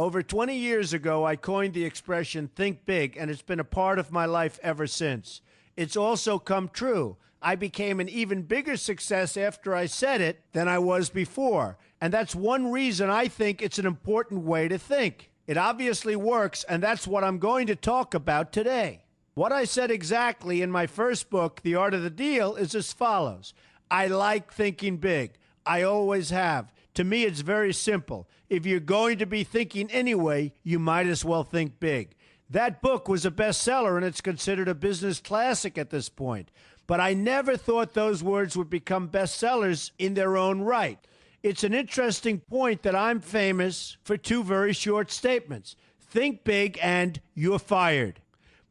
Over 20 years ago, I coined the expression think big, and it's been a part of my life ever since. It's also come true. I became an even bigger success after I said it than I was before. And that's one reason I think it's an important way to think. It obviously works, and that's what I'm going to talk about today. What I said exactly in my first book, The Art of the Deal, is as follows. I like thinking big. I always have. To me, it's very simple. If you're going to be thinking anyway, you might as well think big. That book was a bestseller, and it's considered a business classic at this point. But I never thought those words would become bestsellers in their own right. It's an interesting point that I'm famous for two very short statements. Think big and you're fired.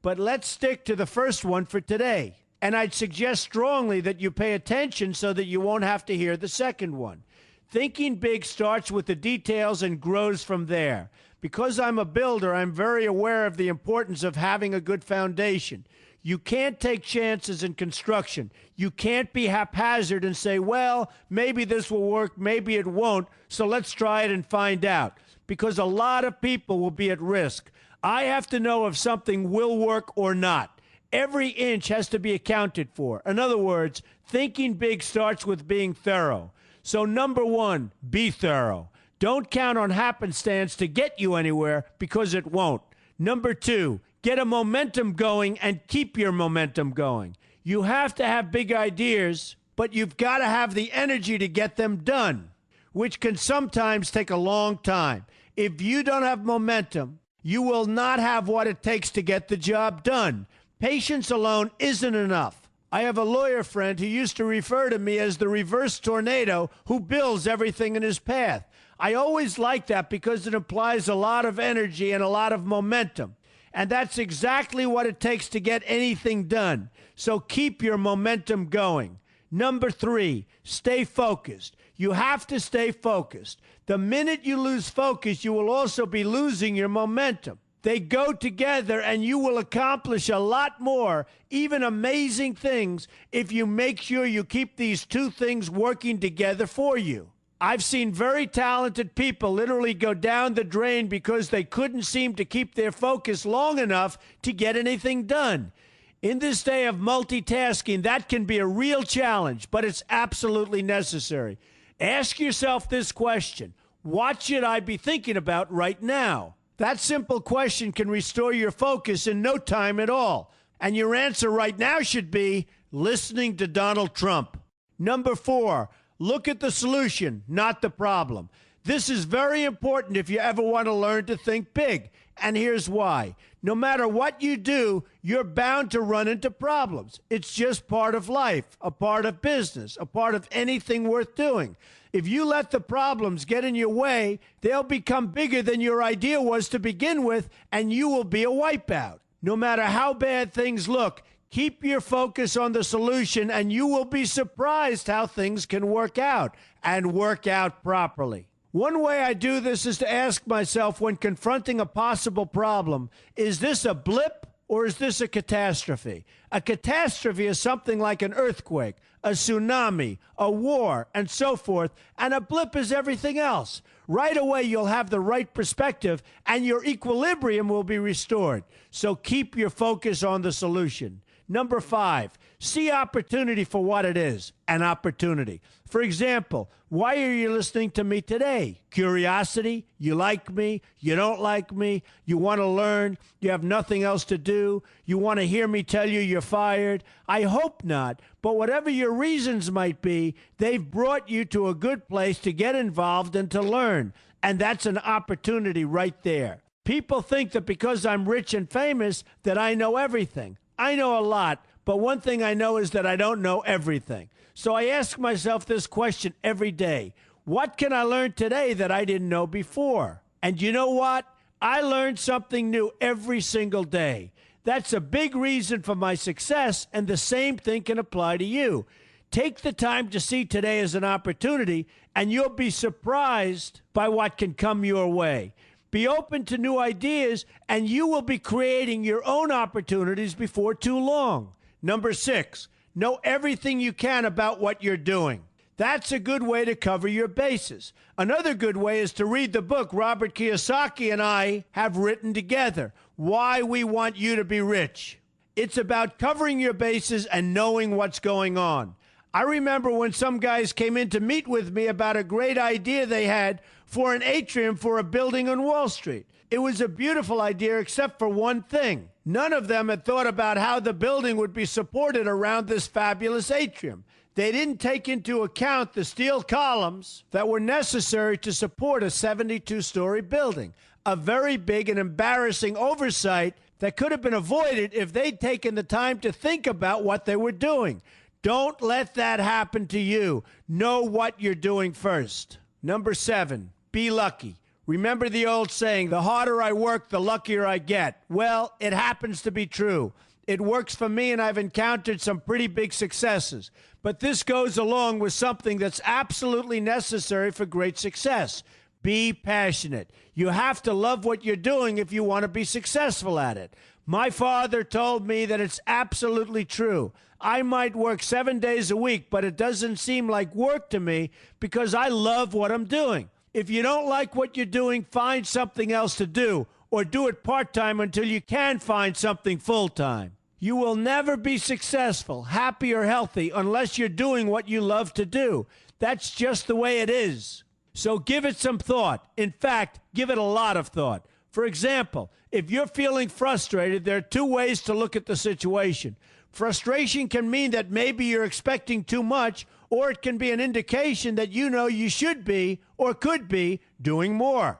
But let's stick to the first one for today. And I'd suggest strongly that you pay attention so that you won't have to hear the second one. Thinking big starts with the details and grows from there. Because I'm a builder, I'm very aware of the importance of having a good foundation. You can't take chances in construction. You can't be haphazard and say, well, maybe this will work, maybe it won't, so let's try it and find out. Because a lot of people will be at risk. I have to know if something will work or not. Every inch has to be accounted for. In other words, thinking big starts with being thorough. So number one, be thorough. Don't count on happenstance to get you anywhere because it won't. Number two, get a momentum going and keep your momentum going. You have to have big ideas, but you've got to have the energy to get them done, which can sometimes take a long time. If you don't have momentum, you will not have what it takes to get the job done. Patience alone isn't enough. I have a lawyer friend who used to refer to me as the reverse tornado who builds everything in his path. I always like that because it implies a lot of energy and a lot of momentum. And that's exactly what it takes to get anything done. So keep your momentum going. Number three, stay focused. You have to stay focused. The minute you lose focus, you will also be losing your momentum. They go together, and you will accomplish a lot more, even amazing things, if you make sure you keep these two things working together for you. I've seen very talented people literally go down the drain because they couldn't seem to keep their focus long enough to get anything done. In this day of multitasking, that can be a real challenge, but it's absolutely necessary. Ask yourself this question: what should I be thinking about right now? That simple question can restore your focus in no time at all. And your answer right now should be listening to Donald Trump. Number four, look at the solution, not the problem. This is very important if you ever want to learn to think big. And here's why. No matter what you do, you're bound to run into problems. It's just part of life, a part of business, a part of anything worth doing. If you let the problems get in your way, they'll become bigger than your idea was to begin with, and you will be a wipeout. No matter how bad things look, keep your focus on the solution, and you will be surprised how things can work out, and work out properly. One way I do this is to ask myself when confronting a possible problem, is this a blip or is this a catastrophe? A catastrophe is something like an earthquake, a tsunami, a war, and so forth, and a blip is everything else. Right away, you'll have the right perspective, and your equilibrium will be restored. So keep your focus on the solution. Number five, see opportunity for what it is, an opportunity. For example, why are you listening to me today? Curiosity? You like me? You don't like me? You want to learn? You have nothing else to do? You want to hear me tell you you're fired? I hope not. But whatever your reasons might be, they've brought you to a good place to get involved and to learn. And that's an opportunity right there. People think that because I'm rich and famous that I know everything. I know a lot, but one thing I know is that I don't know everything. So I ask myself this question every day. What can I learn today that I didn't know before? And you know what? I learn something new every single day. That's a big reason for my success, and the same thing can apply to you. Take the time to see today as an opportunity, and you'll be surprised by what can come your way. Be open to new ideas, and you will be creating your own opportunities before too long. Number six, know everything you can about what you're doing. That's a good way to cover your bases. Another good way is to read the book Robert Kiyosaki and I have written together, Why We Want You to Be Rich. It's about covering your bases and knowing what's going on. I remember when some guys came in to meet with me about a great idea they had for an atrium for a building on Wall Street. It was a beautiful idea except for one thing. None of them had thought about how the building would be supported around this fabulous atrium. They didn't take into account the steel columns that were necessary to support a 72-story building, a very big and embarrassing oversight that could have been avoided if they'd taken the time to think about what they were doing. Don't let that happen to you. Know what you're doing first. Number 7, be lucky. Remember the old saying, the harder I work, the luckier I get. Well, it happens to be true. It works for me, and I've encountered some pretty big successes. But this goes along with something that's absolutely necessary for great success. Be passionate. You have to love what you're doing if you want to be successful at it. My father told me that it's absolutely true. I might work 7 days a week, but it doesn't seem like work to me because I love what I'm doing. If you don't like what you're doing, find something else to do, or do it part-time until you can find something full-time. You will never be successful, happy, or healthy unless you're doing what you love to do. That's just the way it is. So give it some thought. In fact, give it a lot of thought. For example, if you're feeling frustrated, there are 2 ways to look at the situation. Frustration can mean that maybe you're expecting too much, or it can be an indication that you know you should be or could be doing more.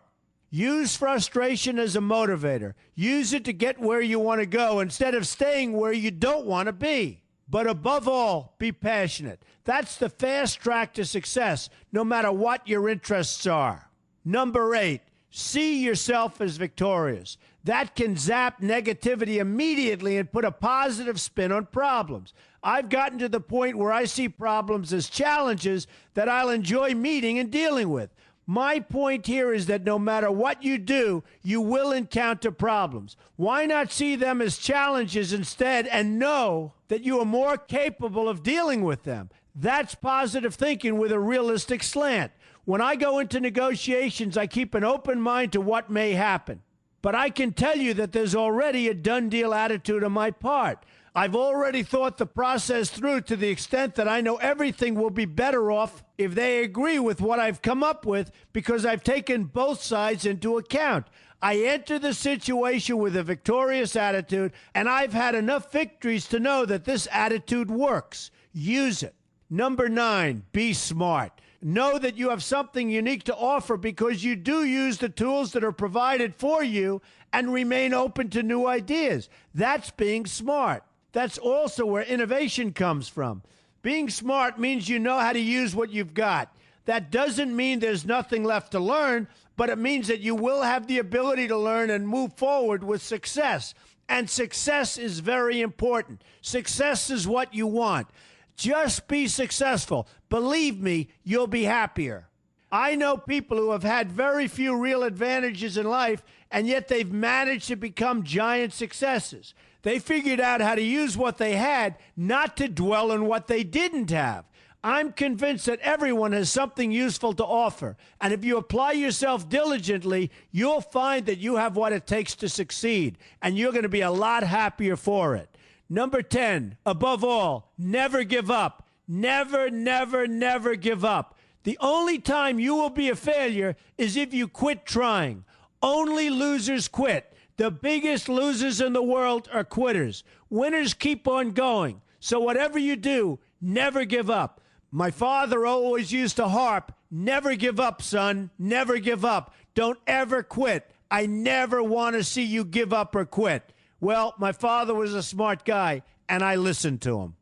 Use frustration as a motivator. Use it to get where you want to go instead of staying where you don't want to be. But above all, be passionate. That's the fast track to success, no matter what your interests are. Number 8, see yourself as victorious. That can zap negativity immediately and put a positive spin on problems. I've gotten to the point where I see problems as challenges that I'll enjoy meeting and dealing with. My point here is that no matter what you do, you will encounter problems. Why not see them as challenges instead and know that you are more capable of dealing with them? That's positive thinking with a realistic slant. When I go into negotiations, I keep an open mind to what may happen. But I can tell you that there's already a done deal attitude on my part. I've already thought the process through to the extent that I know everything will be better off if they agree with what I've come up with because I've taken both sides into account. I enter the situation with a victorious attitude, and I've had enough victories to know that this attitude works. Use it. Number 9, be smart. Know that you have something unique to offer because you do use the tools that are provided for you and remain open to new ideas. That's being smart. That's also where innovation comes from. Being smart means you know how to use what you've got. That doesn't mean there's nothing left to learn, but it means that you will have the ability to learn and move forward with success. And success is very important. Success is what you want. Just be successful. Believe me, you'll be happier. I know people who have had very few real advantages in life, and yet they've managed to become giant successes. They figured out how to use what they had, not to dwell on what they didn't have. I'm convinced that everyone has something useful to offer, and if you apply yourself diligently, you'll find that you have what it takes to succeed, and you're going to be a lot happier for it. Number 10, above all, never give up. Never, never, never give up. The only time you will be a failure is if you quit trying. Only losers quit. The biggest losers in the world are quitters. Winners keep on going. So whatever you do, never give up. My father always used to harp, never give up, son. Never give up. Don't ever quit. I never want to see you give up or quit. Well, my father was a smart guy, and I listened to him.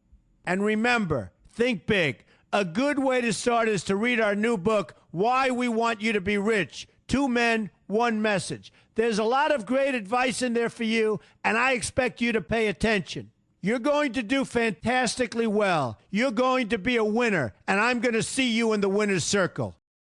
And remember, think big. A good way to start is to read our new book, Why We Want You to Be Rich. 2 men, 1 message. There's a lot of great advice in there for you, and I expect you to pay attention. You're going to do fantastically well. You're going to be a winner, and I'm going to see you in the winner's circle.